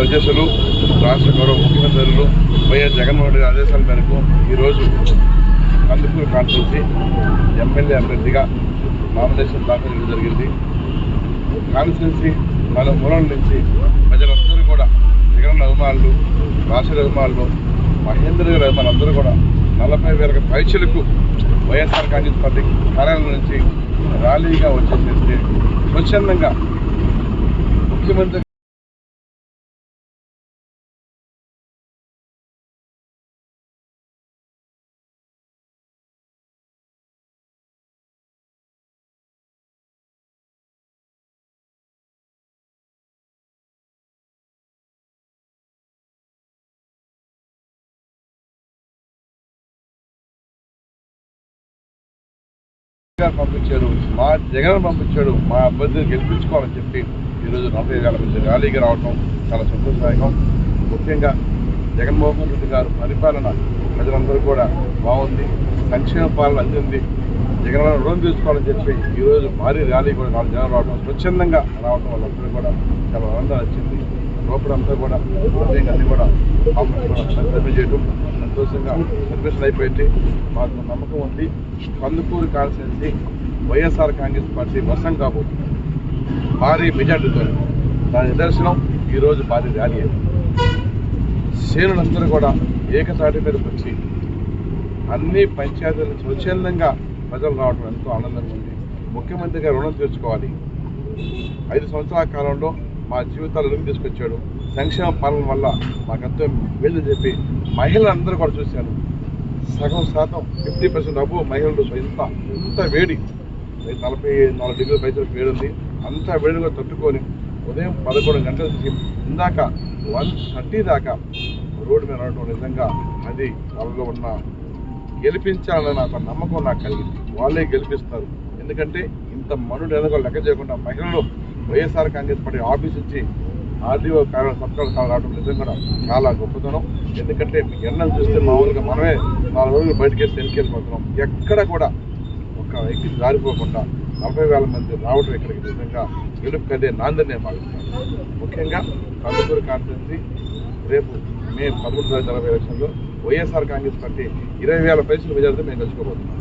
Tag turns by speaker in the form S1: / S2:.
S1: అధ్యక్షులు రాష్ట్ర గౌరవ ముఖ్యమంత్రులు వైఎస్ జగన్మోహన్ రెడ్డి ఆదేశాల మేరకు ఈరోజు కందుకూరు కాన్స్టిట్యూన్సీ ఎమ్మెల్యే అభ్యర్థిగా నామినేషన్ దాఖలు చేయడం జరిగింది. కాన్స్టిట్యూన్సీ మూలం నుంచి ప్రజలందరూ కూడా జగన్ అభిమానులు, రాష్ట్ర అభిమానులు, మహేంద్ర గారి అభిమానులు అందరూ కూడా 40,000 పైచలకు వైఎస్ఆర్ కాంగ్రెస్ పార్టీ కార్యాలయం నుంచి ర్యాలీగా వచ్చేసేస్తే స్వచ్ఛందంగా ముఖ్యమంత్రి పంపించాడు, మా జగన్ పంపించాడు, మా అభ్యర్థిని గెలిపించుకోవాలని చెప్పి ఈరోజు 40,000 మంది ర్యాలీకి రావడం చాలా సంతోషదాయకం. ముఖ్యంగా జగన్మోహన్ రెడ్డి గారు పరిపాలన ప్రజలందరూ కూడా బాగుంది, సంక్షేమ పాలన అందింది, జగన్ రుణం తీసుకోవాలని చెప్పి ఈరోజు భారీ ర్యాలీ కూడా 4 జనాలు రావడం, స్వచ్ఛందంగా రావడం వాళ్ళందరూ కూడా చాలా ఆనందం వచ్చింది. లోపలంతా కూడా అన్నీ కూడా సర్వే చేయడం సంతోషంగా సర్వేషన్ అయిపోయింది. మాకు నమ్మకం ఉంది, కందుకూరు కాన్స్టిట్యూన్సీ వైఎస్ఆర్ కాంగ్రెస్ పార్టీ వశం కాబోతుంది భారీ మెజార్టీతో. దాని నిదర్శనం ఈరోజు భారీ ర్యాలీ అయింది. శ్రేణులందరూ కూడా ఏకతాటి మీదకి వచ్చి అన్ని పంచాయతీలను స్వచ్ఛందంగా ప్రజలు రావడం ఎంతో ఆనందంగా ఉంది. ముఖ్యమంత్రిగా రుణం తీర్చుకోవాలి, 5 సంవత్సరాల కాలంలో మా జీవితాలు రుణం తీసుకొచ్చాడు, సంక్షేమ పాలన వల్ల మాకెంతో మేలు చెప్పి మహిళలందరూ కూడా చూశాను. సగం శాతం 50% అబ్బు మహిళలు ఇంత వేడి 44 డిగ్రీల పైసలు వేడి ఉంది. అంత వేడి కూడా తట్టుకొని ఉదయం 11 గంటల నుంచి ఇందాక 1:30 దాకా రోడ్డు మీద నడవడం నిజంగా అది వాళ్ళలో ఉన్న గెలిపించాలని నాకు నమ్మకం నాకు కలిగింది. వాళ్ళే గెలిపిస్తారు. ఎందుకంటే ఇంత మనుడు ఎనగో లెక్క చేయకుండా మహిళలు వైఎస్ఆర్ కాంగ్రెస్ పార్టీ ఆఫీస్ నుంచి ఆర్డీఓ కార్యాలయం సబ్కాల రావడం నిజంగా చాలా గొప్పతనం. ఎందుకంటే ఎండలు చూస్తే మామూలుగా మనమే 4 రోజులు బయటకు వేసి వెళ్ళిపోతున్నాం. ఎక్కడ కూడా ఒక వ్యక్తి జారిపోకుండా 40,000 మంది రావడం ఇక్కడికి నిజంగా గెలుపుకదే నాందని నేను భావిస్తున్నాను. ముఖ్యంగా కందుకూరు కాన్స్టిట్యూన్సీ రేపు మే 11 ఎలక్షన్లో వైఎస్ఆర్ కాంగ్రెస్ పార్టీ 20,000 పైసలు మెజారిటీ మేము గెలుచుకోబోతున్నాం.